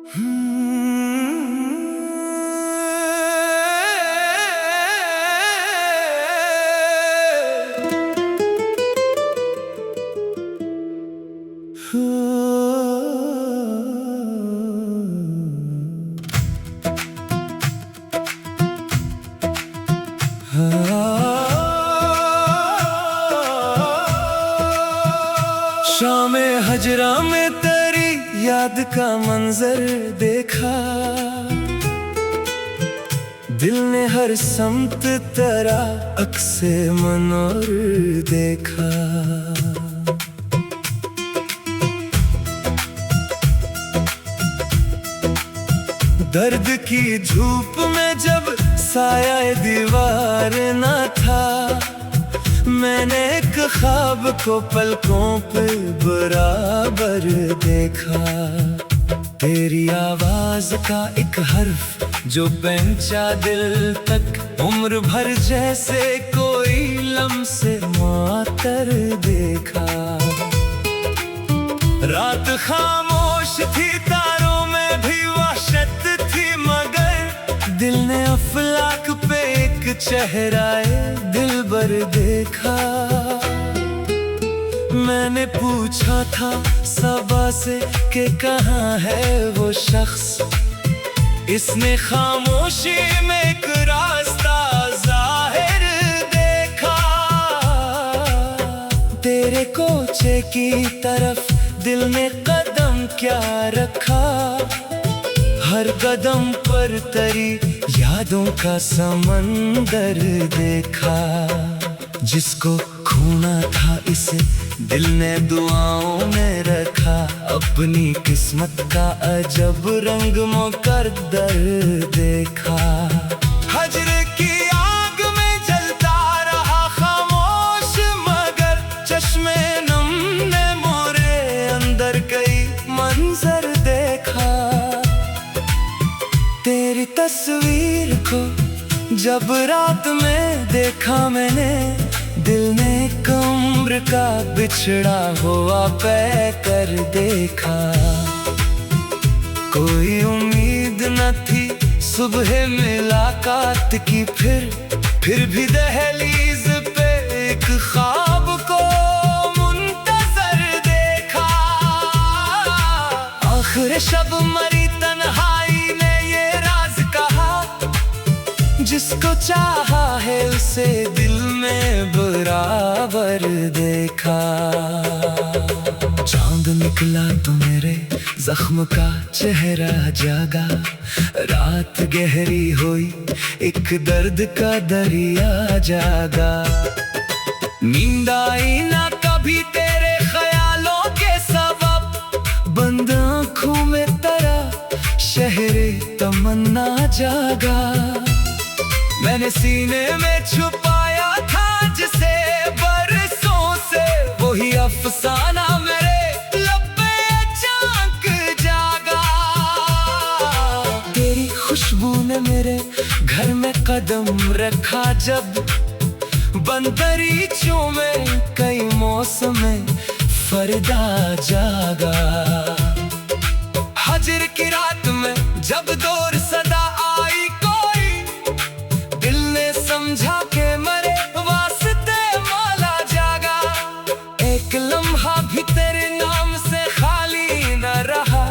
शामे हजरा में तेरी याद का मंजर देखा, दिल ने हर समत तेरा अक्से मनोर देखा। दर्द की धूप में जब साया दीवार न था, मैंने एक ख्वाब को पलकों पे बराबर देखा। तेरी आवाज का एक हर्फ जो पहुंचा दिल तक, उम्र भर जैसे कोई लम्से मातर देखा। रात खामोश थी, तारों में भी वहशत थी, मगर दिल ने अफलाक पे एक चेहराए दिलबर देखा। मैंने पूछा था सबा से कि कहाँ है वो शख्स, इसने खामोशी में एक रास्ता जाहिर देखा। तेरे कोचे की तरफ दिल ने कदम क्या रखा, हर कदम पर तेरी यादों का समंदर देखा। जिसको खोना था इसे दिल ने दुआओं में रखा, अपनी किस्मत का अजब रंग मुकद्दर देखा। हजर की आग में जलता रहा खामोश, मगर चश्मे नम ने मोरे अंदर कई मंजर देखा। तेरी तस्वीर को जब रात में देखा मैंने, दिल ने कब्र का बिछड़ा हुआ पै कर देखा। कोई उम्मीद न थी सुबह मुलाकात की, फिर भी दहलीज पे एक ख्वाब को मुंतजर देखा। आखिर शब मरी तन्हाई ने ये राज कहा, जिसको चाहा है उसे दिल में बराबर देखा। चांद निकला तो मेरे जख्म का चेहरा जागा, रात गहरी हुई एक दर्द का दरिया जागा। नींद आई ना कभी तेरे ख्यालों के सबब, बंद आँखों में तेरा शहरे तमन्ना जागा। मैंने सीने में छुपाया था जिसे बरसों से, वही अफसाना मेरे लब पे अचानक जागा। तेरी खुशबू ने मेरे घर में कदम रखा, जब बंदरीचों में कई मौसम में फरदा जागा। हजर की रात में जब दूर सदा आई कोई, दिल ने समझा के मरे वास्ते मौला जागा। एक लम्हा भी तेरे नाम से खाली न रहा,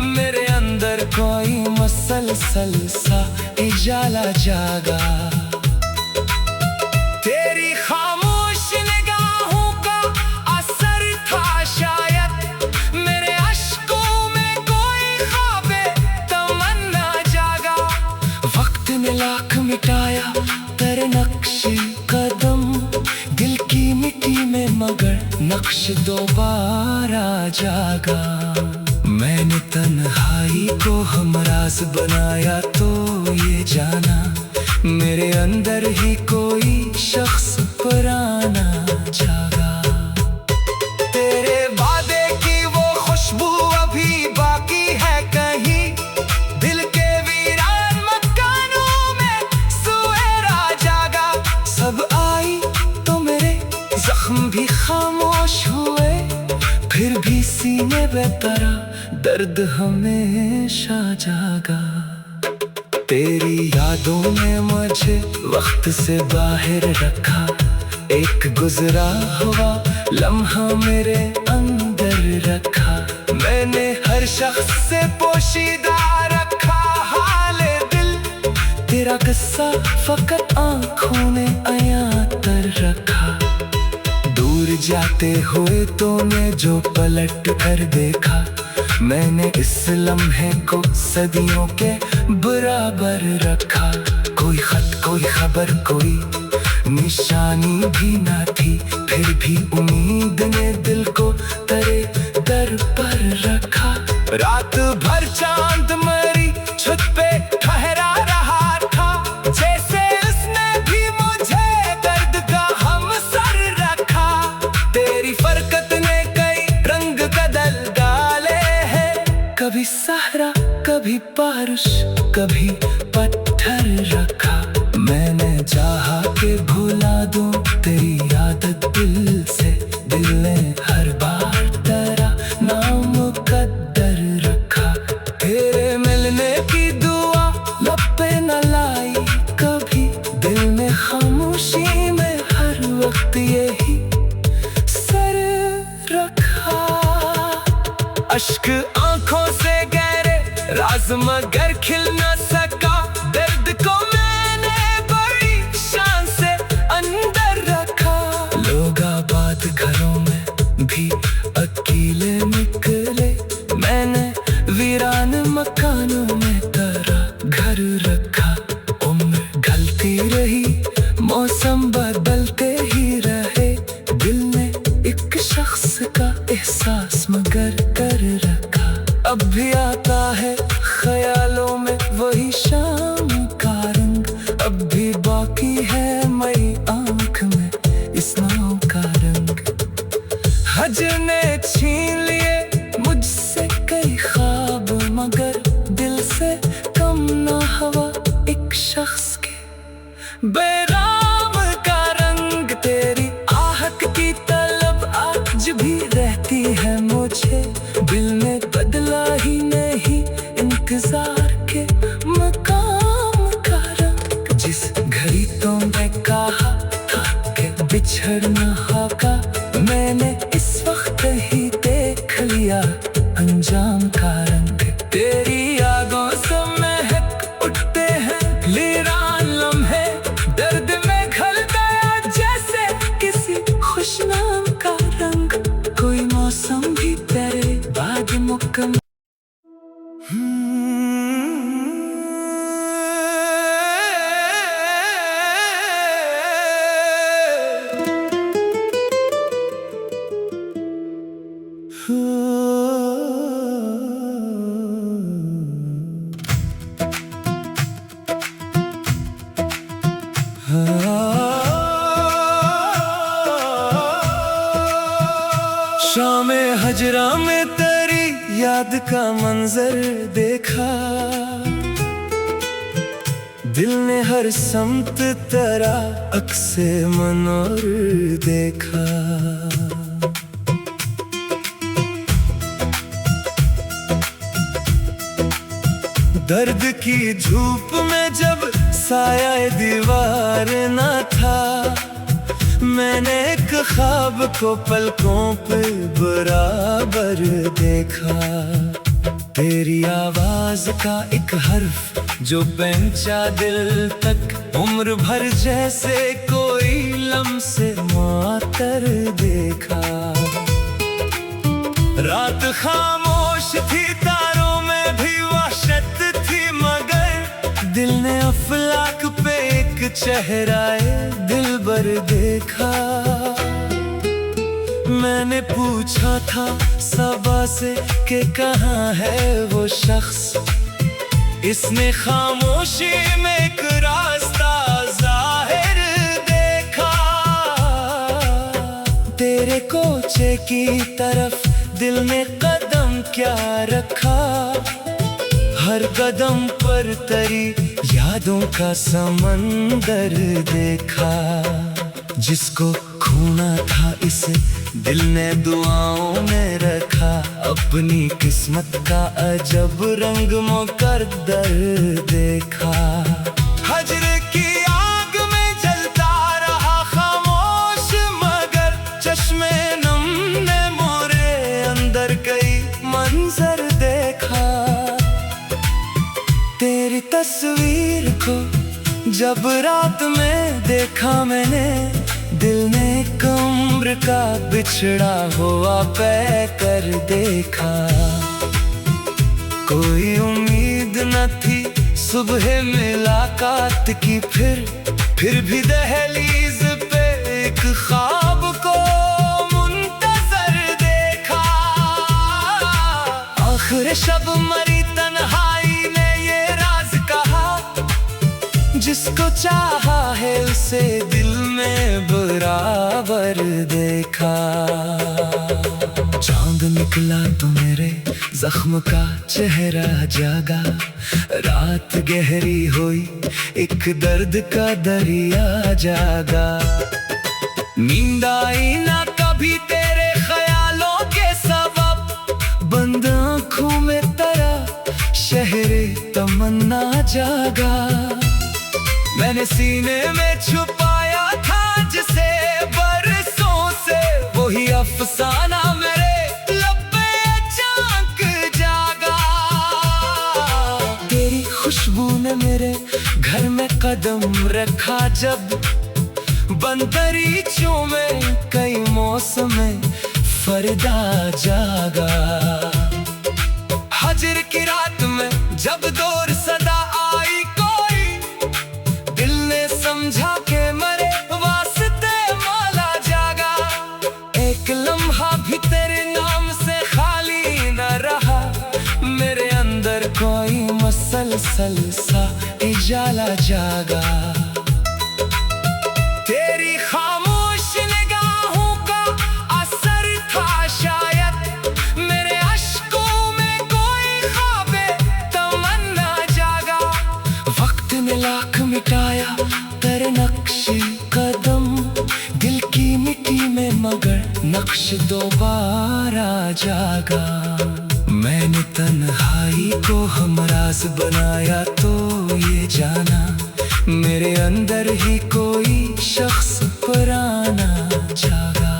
मेरे अंदर कोई मसलसल सा उजाला जागा। तेरी खामोश निगाहों का असर था शायद, मेरे अश्कों में कोई ख्वाबे तमन्ना जागा। वक्त ने लाख मिटाया तेरे नक्शे कदम, दिल की मिट्टी में मगर नक्श दोबारा जागा। मैंने तन्हाई को हमराज बनाया तो ये जाना, मेरे अंदर ही कोई शख्स पुराना जागा। तेरे वादे की वो खुशबू अभी बाकी है कहीं, दिल के वीरान मकानों में सुएरा जागा। सब आई तो मेरे जख्म भी खामोश हुए, फिर भी सीने बेतरा दर्द हमेशा जागा। तेरी यादों ने मुझे वक्त से बाहर रखा, एक गुजरा हुआ लम्हा मेरे अंदर रखा। मैंने हर शख्स से पोशीदा रखा हाले दिल, तेरा किस्सा फकत आंखों ने आया कर रखा। दूर जाते हुए तूने जो पलट कर देखा, मैंने इस लम्हे को सदियों के बराबर रखा। कोई खत, कोई खबर, कोई निशानी भी ना थी, फिर भी उम्मीद ने दिल को तेरे दर पर रखा। रात भर चांद मरी छत पे ठहरा रहा था, जैसे उसने भी मुझे दर्द का हमसर रखा। तेरी फरकत ने कई रंग बदल डाले हैं, कभी सहरा, कभी बारिश, कभी पत्थर रखा। मैंने चाहा के भुला दूं तेरी आदत दिल से, दिल ने हर बार तेरा नाम मुकद्दर रखा। तेरे मिलने की दुआ लब पे न लाई कभी, दिल में खामोशी में हर वक्त यही सर रखा। अश्क आंखों से गहरे राज मगर खिल न सका, दर्द को घरों में भी अकेले निकले, मैंने वीरान मकानों में तेरा घर रखा। उम्र ढलती रही, मौसम बदलते ही रहे, दिल ने एक शख्स का एहसास मगर कर रखा। अब भी आता है ख्यालों में वही शाम का रंग, अब भी बाकी है मई आंख में इस नाव का रंग। हजर ने छीन लिए मुझसे कई ख्वाब, मगर दिल से कम ना हवा एक शख्स के बेराम का रंग। तेरी आहट की तलब आज भी रहती है मुझे, दिल ने बदला ही नहीं इंतजार के मकाम का रंग। जिस घड़ी तुमने कहा था कि बिछड़ना होगा, मैंने इस वक्त ही देख लिया अंजाम का रंग। तेरी यादों से महक उठते हैं वीरान लम्हे, दर्द में घल गया जैसे किसी खुशनाम का रंग। कोई मौसम भी तेरे बाद मुकम्मल। शामे हजरा में तेरी याद का मंजर देखा, दिल ने हर समत तेरा अक्से मनोर देखा। दर्द की धूप में जब साया दीवार न था, मैंने एक ख्वाब को पलकों पे बराबर देखा। तेरी आवाज का एक हर्फ जो पहुंचा दिल तक, उम्र भर जैसे कोई लम्से मातर देखा। रात खामोश थी, तारों में भी वहशत थी, मगर दिल ने अफलाक पे एक चेहराए दिलबर देखा। मैंने पूछा था सबा से कि कहाँ है वो शख्स, इसने खामोशी में एक रास्ता जाहिर देखा। तेरे कोचे की तरफ दिल ने कदम क्या रखा, हर कदम पर तेरी यादों का समंदर देखा। जिसको खोना था इस दिल ने दुआओं में रखा अपनी किस्मत का अजब रंग मुकद्दर देखा। हजर की आग में जलता रहा खामोश, मगर चश्मे नम ने मोरे अंदर कई मंजर देखा। तेरी तस्वीर को जब रात में देखा मैंने, दिल ने एक उम्र का बिछड़ा हुआ पै कर देखा। कोई उम्मीद न थी सुबह मुलाकात की, फिर भी दहलीज पे एक ख्वाब को मुंतजर देखा। आखिर शब मरी तन्हाई ने ये राज कहा, जिसको चाहा है उसे दिल में बराबर देखा। चांद निकला तो मेरे जख्म का चेहरा जागा, रात गहरी हुई एक दर्द का दरिया जागा। नींद आई ना कभी तेरे ख्यालों के सबब, बंद आँखों में तेरा शहरे तमन्ना जागा। मैंने सीने में छुपाया था जिसे बरसों से, वही अफसाना मेरे लब पे अचानक जागा। तेरी खुशबू ने मेरे घर में कदम रखा जब, बंदरीचों में कई मौसम में फरदा जागा। हजर की रात में जब दूर सदा आई कोई, दिल ने समझा के मरे वास्ते मौला जागा। एक लम्हा भी तेरे नाम से खाली न रहा, मेरे अंदर कोई मसलसल सा उजाला जागा। तेरी खामोश निगाहों का असर था शायद, मेरे अश्कों में कोई ख्वाबे तमन्ना जागा। वक्त ने लाख मिटाया तेरे नक्शे कदम, दिल की मिट्टी में मगर नक्श दोबारा जागा। मैंने तन्हाई को हमराज बनाया तो ये जाना, मेरे अंदर ही कोई शख्स पुराना जागा।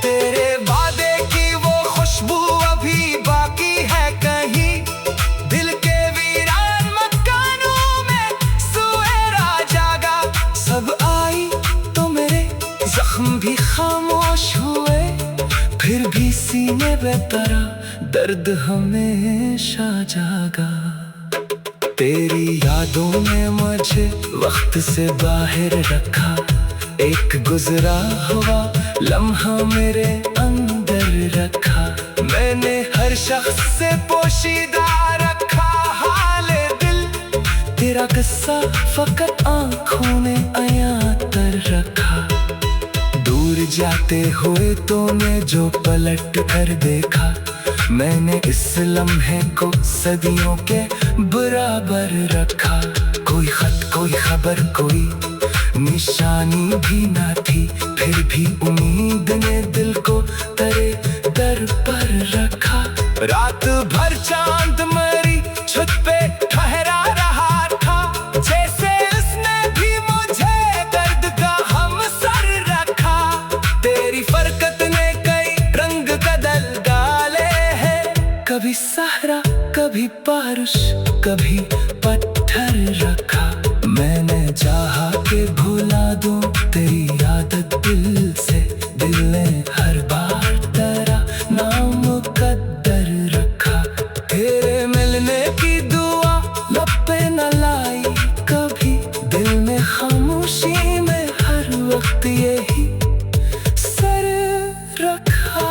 तेरे वादे की वो खुशबू अभी बाकी है कहीं, दिल के वीरान मकानों में सुएरा जागा। सब आई तो मेरे जख्म भी खामोश हुए, फिर भी सीने में तेरा दर्द हमेशा जागा। तेरी यादों ने मुझे वक्त से बाहर रखा, एक गुजरा हुआ लम्हा मेरे अंदर रखा। मैंने हर शख्स से पोशीदा रखा हाले दिल, तेरा किस्सा फकत आँखों ने आया तर रखा। दूर जाते हुए तूने जो पलट कर देखा, मैंने इस लम्हे को सदियों के बराबर रखा। कोई खत कोई खबर कोई निशानी भी ना थी, फिर भी उम्मीद ने दिल को तेरे दर पर रखा। रात भर चांद मरी छत पे ठहरा रहा था, जैसे उसने भी मुझे दर्द का हमसर रखा। तेरी फरकत ने कई रंग बदल डाले हैं, कभी सहरा कभी बारिश कभी पत्थर रखा। मैंने चाहा के भुला दूं तेरी आदत दिल से, दिल ने हर बार तेरा नाम मुकद्दर रखा। तेरे मिलने की दुआ लब पे न लाई कभी, दिल ने खामोशी में हर वक्त यही सर रखा।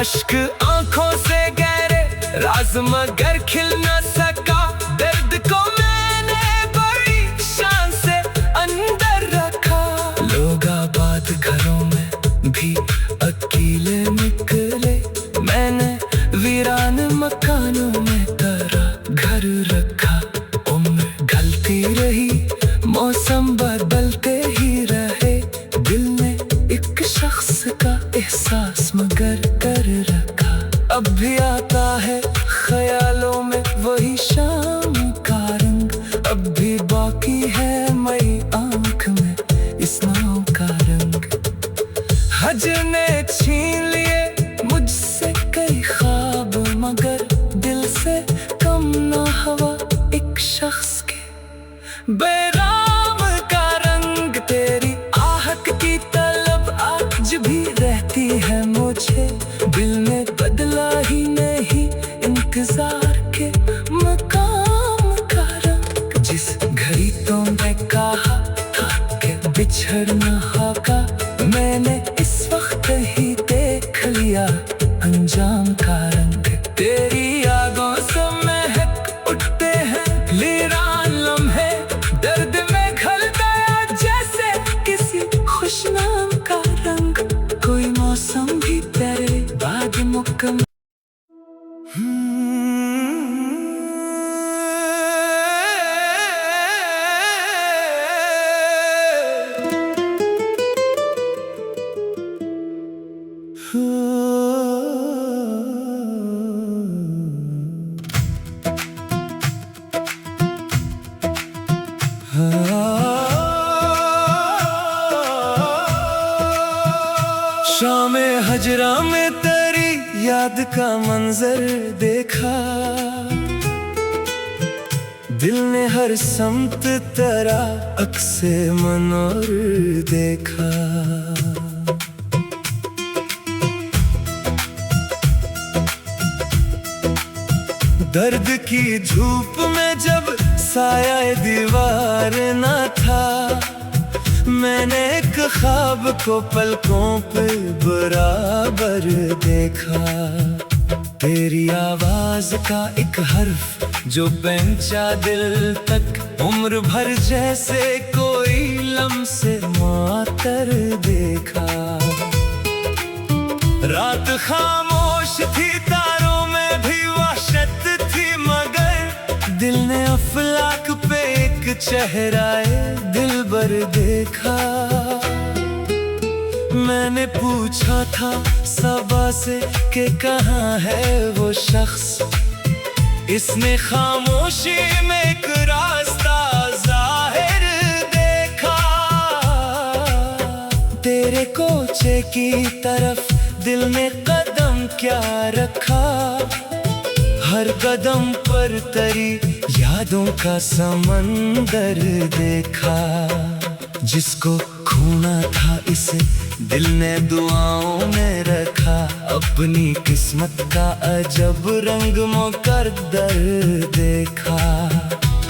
अश्क आंखों से गहरे राज मगर खिल न सका, दर्द को मैंने बड़ी शान से अंदर रखा। लोग आबाद घरों में भी अकेले निकले, मैंने वीरान मकानों में तेरा घर रखा। उम्र ढलती रही मौसम बदलते ही रहे, दिल ने एक बेराम का रंग तेरी आहट की तलब आज भी रहती है मुझे। दिल ने बदला ही नहीं इंतजार के मकाम का रंग। जिस घड़ी तुमने कहा था कि बिछड़ना होगा, मैंने इस वक्त ही देख लिया अंजाम का रंग। तेरी यादों से महक उठते हैं वीरान लम्हे, दर्द में घल गया जैसे किसी खुशनाम का रंग। कोई मौसम भी तेरे बाद मुकम्मल। शामे हजरा में तेरी याद का मंजर देखा, दिल ने हर समत तेरा अक्से मनोर देखा। दर्द की धूप में जब साया दीवार न था, मैंने एक ख्वाब को पलकों पे बराबर देखा। तेरी आवाज का एक हर्फ जो पहुंचा दिल तक, उम्र भर जैसे कोई लम्से मातर देखा। रात खामोश थी, तारों में भी वहशत थी, मगर दिल ने अफलाक पे एक चेहराए दिलबर देखा। मैंने पूछा था सबा से कि कहाँ है वो शख्स, इसने खामोशी में एक रास्ता जाहिर देखा। तेरे कोचे की तरफ दिल ने कदम क्या रखा, हर कदम पर तेरी यादों का समंदर देखा। जिसको खोना था इसे दिल ने दुआओं में रखा, अपनी किस्मत का अजब रंग मुकद्दर देखा।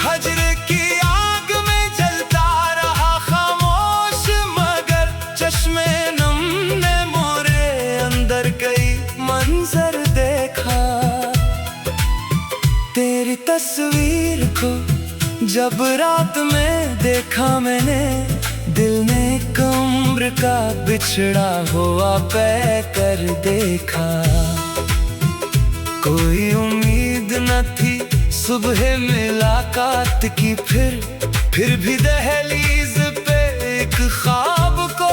हजर की आग में जलता रहा खामोश, मगर चश्मे नम ने मोरे अंदर कई मंजर देखा। तेरी तस्वीर को जब रात में देखा मैंने, दिल ने एक उम्र का बिछड़ा हुआ पै कर देखा। कोई उम्मीद न थी सुबह मुलाकात की, फिर भी दहलीज पे एक ख्वाब को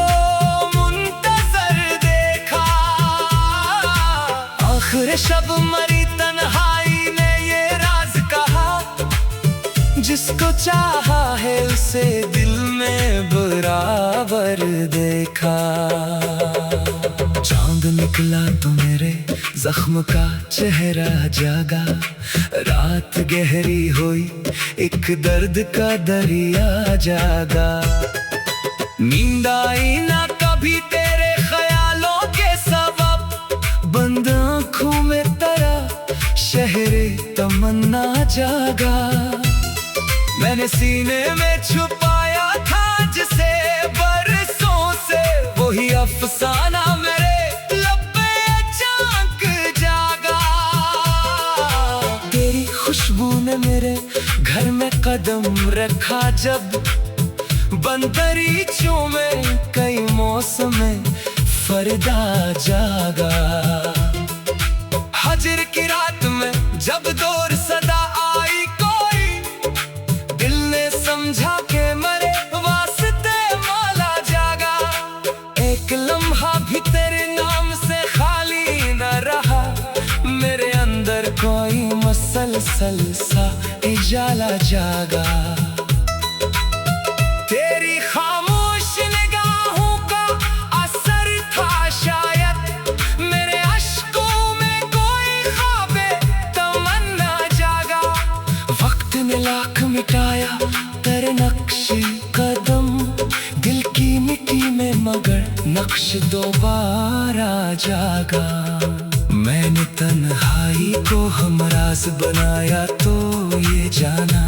मुंतजर देखा। आखिर शब मरी तन्हाई ने ये राज कहा, जिसको चाहा है उसे दिल में बराबर देखा। चांद निकला तो मेरे जख्म का चेहरा जागा, रात गहरी हुई एक दर्द का दरिया जागा। नींद आई ना कभी तेरे ख्यालों के सबब, बंद आँखों में तेरा शहरे तमन्ना जागा। मैंने सीने में छुपाया था जिसे बरसों से, वही अफसाना मेरे लब पे अचानक जागा। तेरी खुशबू ने मेरे घर में कदम रखा, जब बंदरीचों में कई मौसम फरदा जागा। हजर की रात में जब दूर सदा आई कोई, दिल ने समझा के मरे वास्ते मौला जागा। एक लम्हा भी तेरे नाम से खाली न रहा, मेरे अंदर कोई मसलसल सा उजाला जागा। तेरी खामोश निगाहों का असर था शायद, मेरे अश्कों में कोई ख्वाबे तमन्ना जागा। वक्त ने लाख मिटाया तेरे तेरे नक्शे कदम दिल की मिट्टी में मगर नक्श दोबारा जागा। मैंने तन्हाई को हमराज बनाया तो ये जाना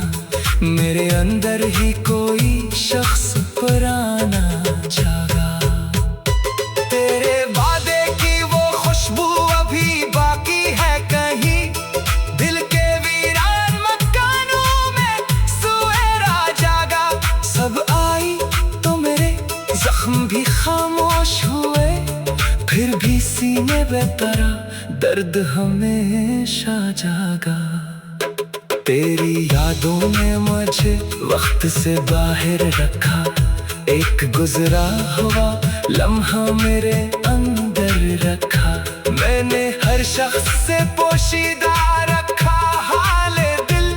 मेरे अंदर ही कोई शख्स पुराना जागा। तेरे वादे की वो खुशबू अभी बाकी है कहीं, दिल के वीरान मकानों में सुएरा जागा। सब आई तो मेरे जख्म भी खामोश हुए, फिर भी सीने बेतरा दर्द हमेशा जागा। तेरी यादों ने मुझे वक्त से बाहर रखा, एक गुजरा हुआ लम्हा मेरे अंदर रखा। मैंने हर शख्स से पोशीदा रखा हाले दिल,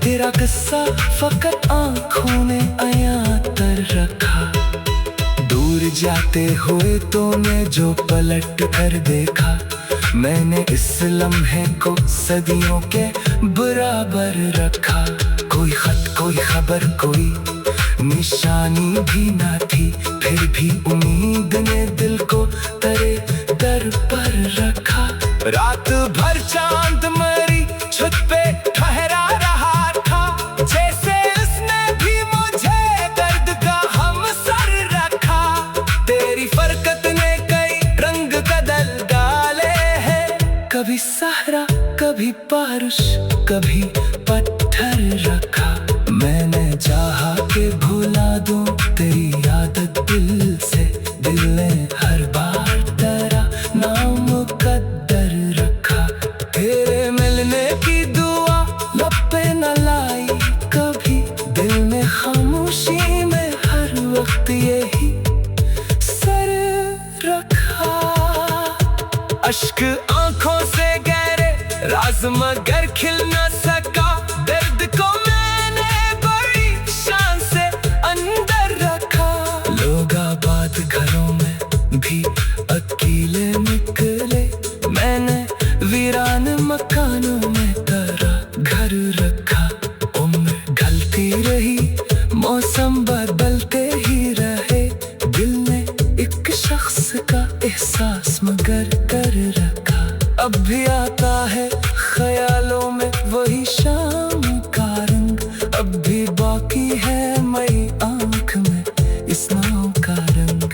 तेरा किस्सा फकत आंखों में आया तर रखा। दूर जाते हुए तूने जो पलट कर देखा, मैंने इस लम्हे को सदियों के बराबर रखा। कोई खत कोई खबर कोई निशानी भी ना थी, फिर भी उम्मीद ने दिल को तेरे दर पर रखा। रात भर चांद मरी छत पे ठहरा रहा था, जैसे उसने भी मुझे दर्द का हमसर रखा। तेरी फरकत ने कई रंग बदल डाले हैं, कभी सहरा कभी बारिश कभी पत्थर रखा। मैंने चाहा के भुला दूं तेरी आदत दिल से, दिल ने हर बार तेरा नाम मुकद्दर रखा। तेरे मिलने की दुआ लब पे न लाई कभी, दिल में खामोशी में हर वक्त यही सर रखा। अश्क आंखों से गहरे राज मगर खिल न सका, दर्द को मैंने बड़ी शान से अंदर रखा। लोग आबाद घरों में भी अकेले निकले, मैंने वीरान मकानों में तेरा घर रखा। उम्र ढलती रही मौसम बदलते ही रहे, दिल ने एक शख्स का एहसास मगर कर रखा। अब भी आता है ख्यालों में वही शाम का रंग, अब भी बाकी है मई आंख में इस नाव का रंग।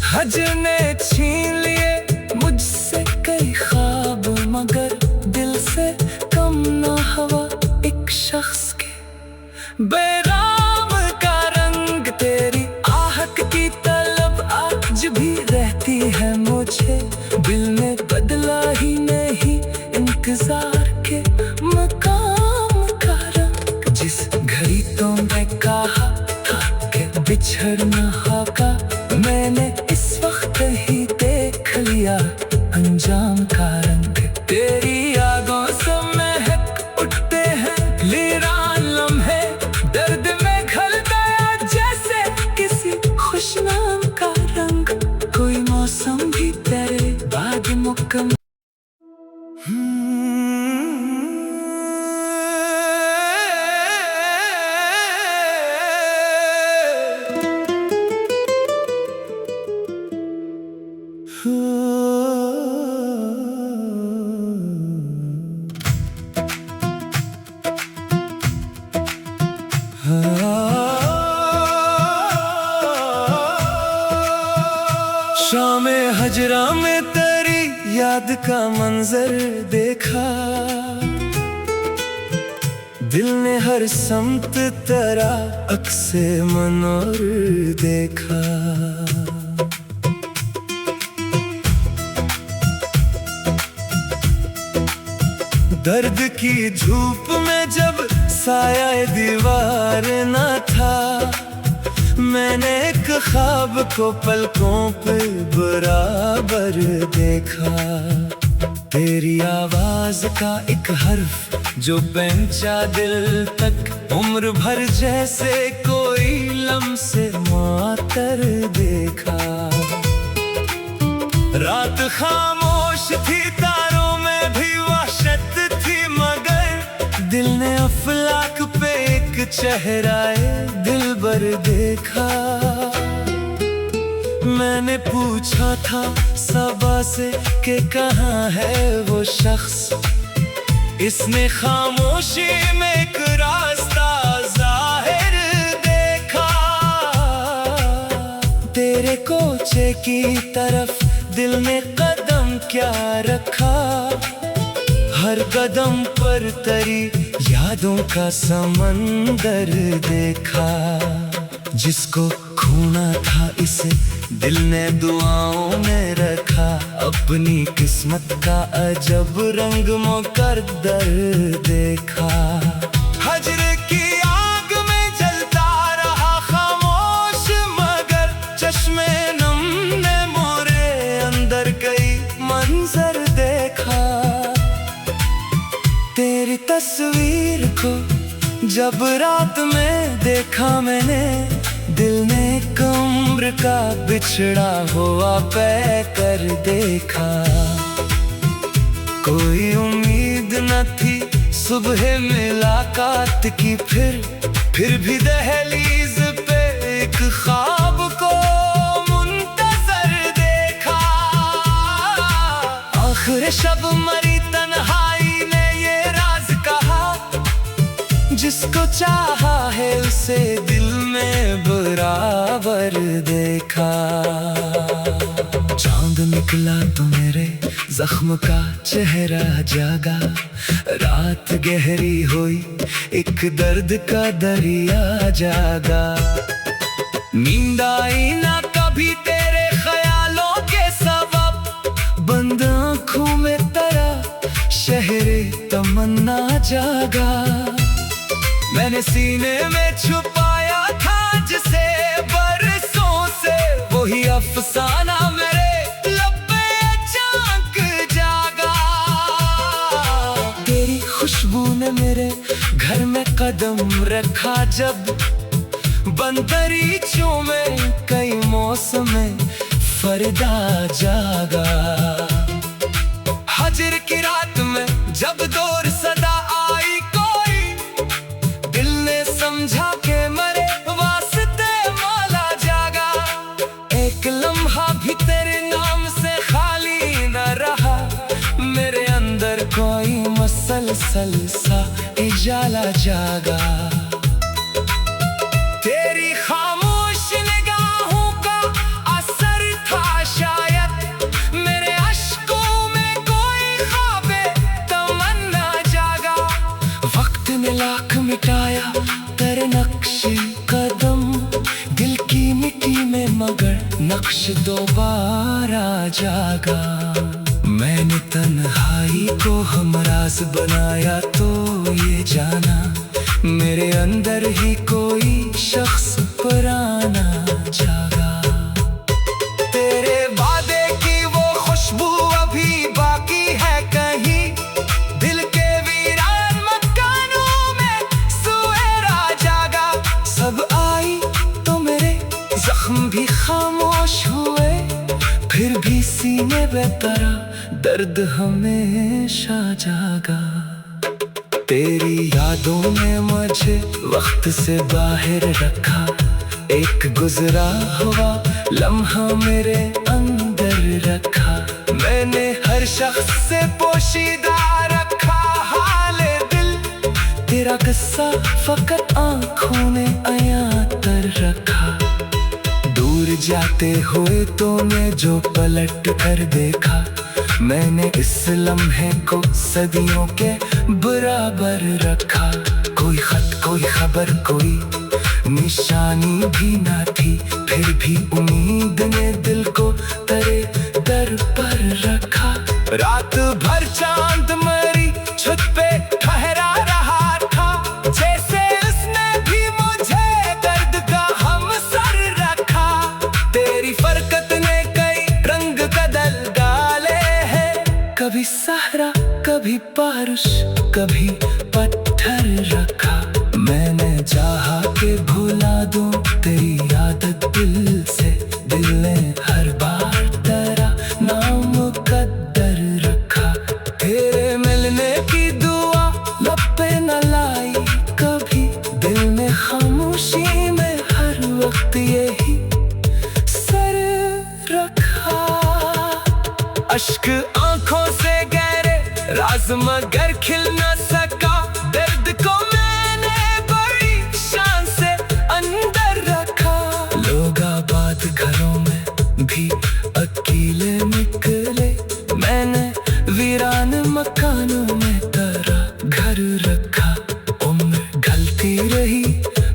हजर ने छीन लिए मुझसे कई ख्वाब, मगर दिल से कम ना हवा एक शख्स के बेराम का रंग। तेरी आहट की तलब आज भी रहती है मुझे, दिल ने बदला ही नहीं इंतजार के मकाम का रंग। जिस घड़ी तो मैं कहा था कि बिछड़ना होगा, मैंने इस वक्त ही देख लिया अंजाम का रंग। तेरी यादों से महक उठते हैं लीरान लम्हे, दर्द में घल गया जैसे किसी खुशनाम का रंग। कोई मौसम भी तेरे बाद मुकम्मल। शामे हजरा में तेरी याद का मंजर देखा, दिल ने हर समत तेरा अक्से मनोर देखा। दर्द की धूप में जब साया दीवार न था, मैंने एक ख्वाब को पलकों पे बराबर देखा। तेरी आवाज का एक हर्फ जो पहुंचा दिल तक, उम्र भर जैसे कोई लम्से मातर देखा। रात खामोश थी तारों में भी वहशत थी, मगर दिल ने अफलाक पे एक चेहराए दिलबर देखा। मैंने पूछा था सबा से कि कहाँ है वो शख्स, इसने खामोशी में एक रास्ता जाहिर देखा। तेरे कोचे की तरफ दिल ने कदम क्या रखा, हर कदम पर तेरी यादों का समंदर देखा। जिसको खोना था इसे दिल ने दुआओं में रखा, अपनी किस्मत का अजब रंग मुकद्दर देखा। हजर की आग में जलता रहा खामोश, मगर चश्मे नम ने मोरे अंदर कई मंजर देखा। तेरी तस्वीर को जब रात में देखा मैंने, दिल ने कब्र का बिछड़ा हुआ पै कर देखा। कोई उम्मीद न थी सुबह मुलाकात की, फिर भी दहलीज पे एक ख्वाब को मुंतजर देखा। आखिर शब मरी तन्हाई ने ये राज कहा, जिसको चाहा है उसे दिल में बराबर देखा। चांद निकला तो मेरे जख्म का चेहरा जागा, रात गहरी हुई एक दर्द का दरिया जागा। नींद आई ना कभी तेरे ख्यालों के सबब, बंद आँखों में तेरा शहरे तमन्ना जागा। मैंने सीने में छुपाया था जिसे बरसों से, वही अफसाना मेरे लब पे अचानक जागा। तेरी खुशबू ने मेरे घर में कदम रखा, जब बंदरीचों में कई मौसम में फरदा जागा। हजर की रात में जब दूर सदा आई कोई, दिल ने समझा के मरे वास्ते मौला जागा। एक लम्हा भी तेरे नाम से खाली न रहा, मेरे अंदर कोई मसलसल सा उजाला जागा। तेरी खामोश निगाहों का असर था शायद, मेरे अश्कों में कोई ख्वाबे तमन्ना जागा। वक्त ने लाख मिटाया तेरे नक्शे कदम, दिल की मिट्टी में मगर नक्श दोबारा जागा। मैंने तन्हाई को हमराज बनाया तो ये जाना, मेरे अंदर ही कोई शख्स पुराना जागा। तेरे वादे की वो खुशबू अभी बाकी है कहीं, दिल के वीरान मकानों में सुएरा जागा। सब आई तो मेरे जख्म भी खामोश हुए, फिर भी सीने बेतरा दर्द हमेशा जागा। तेरी यादों ने मुझे वक्त से बाहर रखा, एक गुजरा हुआ लम्हा मेरे अंदर रखा। मैंने हर शख्स से पोशीदा रखा हाले दिल, तेरा किस्सा फकत आँखों ने अयां कर रखा। दूर जाते हुए तूने जो पलट कर देखा, मैंने इस लम्हे को सदियों के बराबर रखा। कोई खत कोई खबर कोई निशानी भी ना थी, फिर भी उम्मीद ने दिल को तेरे दर पर रखा। रात भर चांद मरी छत पे ठहरा रहा था, जैसे उसने भी मुझे दर्द का हमसर रखा। तेरी फरकत ने कई रंग बदल डाले हैं, कभी सहरा कभी बारिश कभी पत्थर रखा। मैंने चाहा के भुला दूं तेरी आदत दिल से, दिल ने हर बार तेरा नाम मुकद्दर रखा। तेरे मिलने की दुआ लब पे न लाई कभी, दिल ने लिए ही सर रखा। अश्क आंखों से गहरे, राज मगर खिल न सका। दर्द को मैंने बड़ी शान से अंदर रखा। लोग आबाद घरों में भी अकेले निकले, मैंने वीरान मकानों में तरह घर रखा। उम्र ढलती रही,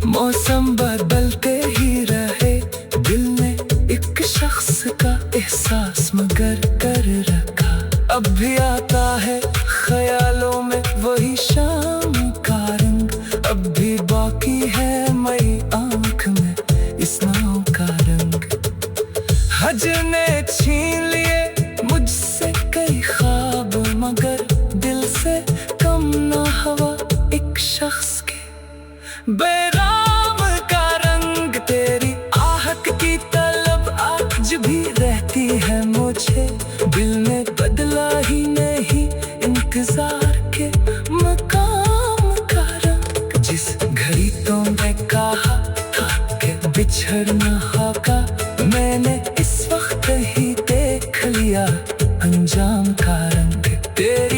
मौसम बदलते ही रहे, दिल ने एक शख्स का एहसास मगर कर रखा। अब भी आता है ख्यालों में वही शाम का रंग, अब भी बाकी है मई आंख में इस नाव का रंग। हजर ने छीन लिए मुझसे कई ख्वाब, मगर दिल से कम ना हवा एक शख्स के बेराम का रंग। तेरी आहट की तलब आज भी रहती है मुझे, दिल ने बदला ही नहीं इंतजार के मकाम का रंग। जिस घड़ी तुमने कहा था कि बिछड़ना होगा, मैंने इस वक्त ही देख लिया अंजाम का रंग। तेरे